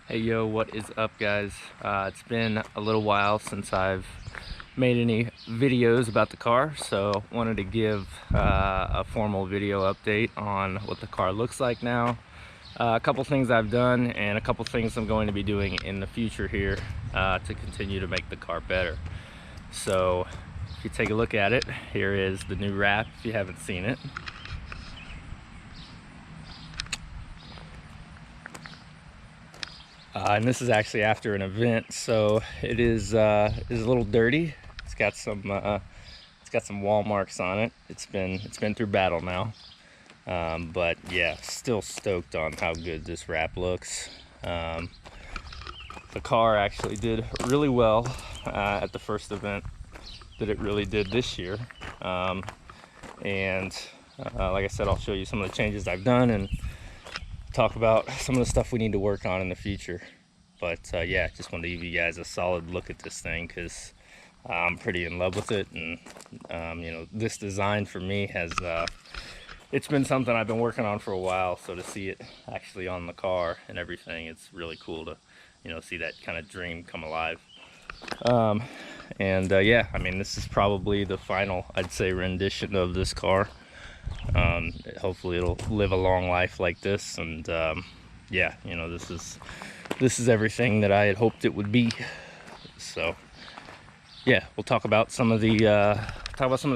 Hey yo, what is up guys? It's been a little while since I've made any videos about the car, so wanted to give a formal video update on what the car looks like now. A couple things I've done and a couple things I'm going to be doing in the future here to continue to make the car better. So if you take a look at it, here is the new wrap if you haven't seen it. And this is actually after an event, so it is a little dirty. It's got some wall marks on it. It's been through battle now, but yeah, still stoked on how good this wrap looks. The car actually did really well at the first event that it really did this year, and like I said, I'll show you some of the changes I've done and talk about some of the stuff we need to work on in the future. But yeah, just wanted to give you guys a solid look at this thing because I'm pretty in love with it. And you know, this design for me has it's been something I've been working on for a while, so to see it actually on the car and everything, it's really cool to, you know, see that kind of dream come alive. Yeah, I mean, this is probably the final, I'd say, rendition of this car. Hopefully it'll live a long life like this, and yeah, you know, this is everything that I had hoped it would be. So yeah, we'll talk about some of the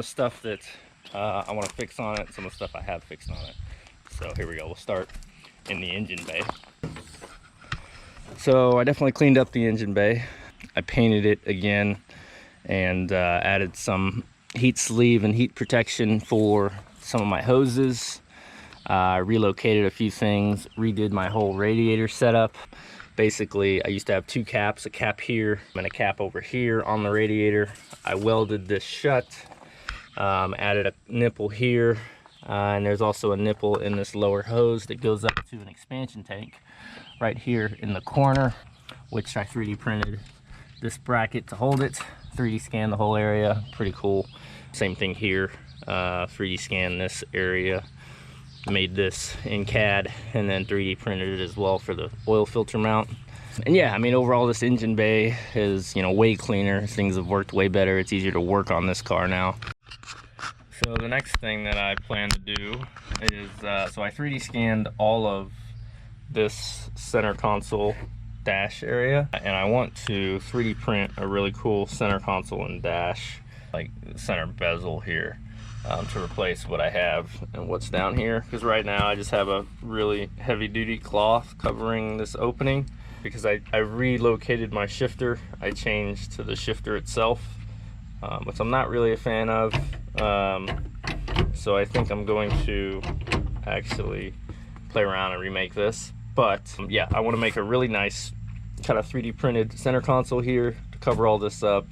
stuff that I want to fix on it, some of the stuff I have fixed on it. So here we go. We'll start in the engine bay. So I definitely cleaned up the engine bay. I painted it again and added some heat sleeve and heat protection for some of my hoses. Relocated a few things, redid my whole radiator setup. Basically, I used to have two caps, a cap here and a cap over here on the radiator. I welded this shut, added a nipple here, and there's also a nipple in this lower hose that goes up to an expansion tank right here in the corner, which I 3D printed this bracket to hold it. 3D scan the whole area, pretty cool. Same thing here, 3D scan this area, made this in CAD, and then 3D printed it as well for the oil filter mount. And yeah, I mean, overall this engine bay is, you know, way cleaner. Things have worked way better. It's easier to work on this car now. So the next thing that I plan to do is, so I 3D scanned all of this center console dash area, and I want to 3D print a really cool center console and dash, like the center bezel here, to replace what I have and what's down here, because right now I just have a really heavy-duty cloth covering this opening because I relocated my shifter. I changed to the shifter itself, which I'm not really a fan of, so I think I'm going to actually play around and remake this. But yeah, I want to make a really nice kind of 3D printed center console here to cover all this up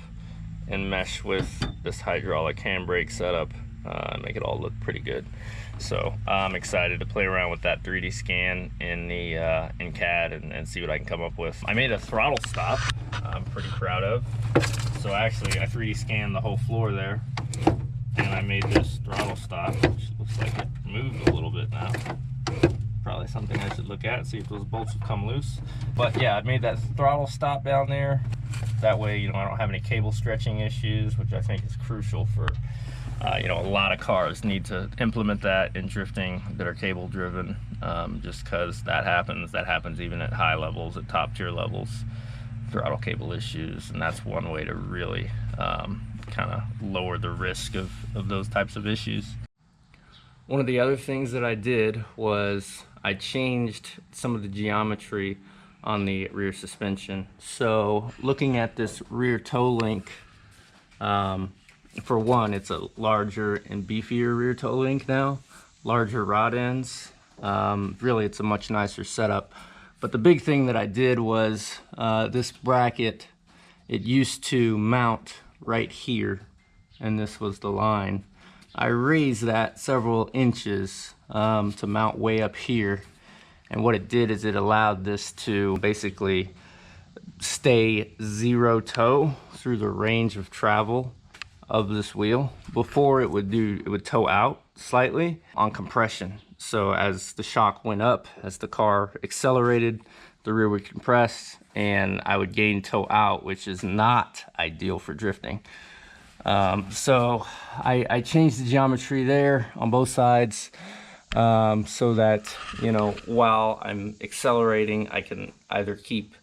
and mesh with this hydraulic handbrake setup, make it all look pretty good. So I'm excited to play around with that 3D scan in the in CAD and see what I can come up with. I made a throttle stop I'm pretty proud of. So actually I 3D scanned the whole floor there, and I made this throttle stop, which looks like it moved a little bit now. Probably something I should look at, see if those bolts have come loose. But yeah, I made that throttle stop down there. That way, you know, I don't have any cable stretching issues, which I think is crucial for, you know, a lot of cars need to implement that in drifting that are cable driven, just because that happens even at high levels, at top tier levels, throttle cable issues, and that's one way to really kind of lower the risk of those types of issues. One of the other things that I did was I changed some of the geometry on the rear suspension. So looking at this rear toe link, for one, it's a larger and beefier rear toe link now, larger rod ends. Really, it's a much nicer setup. But the big thing that I did was this bracket, it used to mount right here, and this was the line. I raised that several inches to mount way up here, and what it did is it allowed this to basically stay zero toe through the range of travel of this wheel. Before it would toe out slightly on compression. So as the shock went up, as the car accelerated, the rear would compress, and I would gain toe out, which is not ideal for drifting. So I changed the geometry there on both sides, so that, you know, while I'm accelerating, I can either keep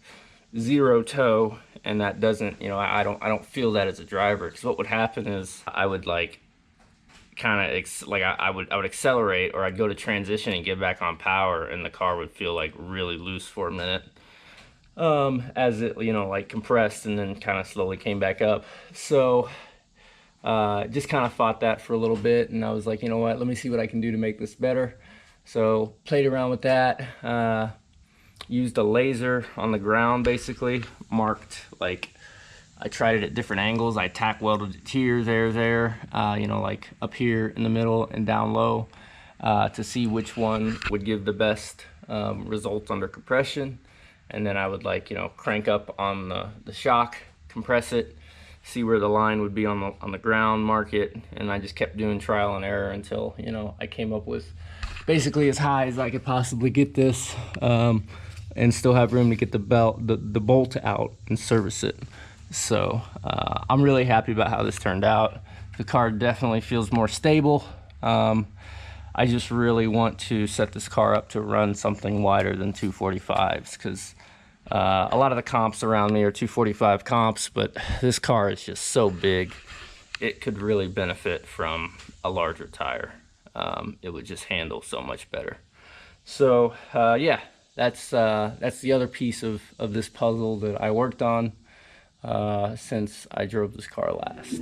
zero toe, and that doesn't, you know, I don't feel that as a driver. Because what would happen is I would like kind of like I would accelerate, or I'd go to transition and get back on power, and the car would feel like really loose for a minute, as it, you know, like compressed and then kind of slowly came back up. So just kind of fought that for a little bit, and I was like, you know what, let me see what I can do to make this better. So played around with that, used a laser on the ground, basically marked, like, I tried it at different angles. I tack welded it here, there, you know, like up here in the middle and down low, to see which one would give the best results under compression. And then I would, like, you know, crank up on the shock, compress it, see where the line would be on the ground, mark it, and I just kept doing trial and error until, you know, I came up with basically as high as I could possibly get this, and still have room to get the bolt out and service it. So I'm really happy about how this turned out. The car definitely feels more stable. I just really want to set this car up to run something wider than 245s, because a lot of the comps around me are 245 comps, but this car is just so big, it could really benefit from a larger tire. It would just handle so much better. So yeah, that's the other piece of this puzzle that I worked on since I drove this car last.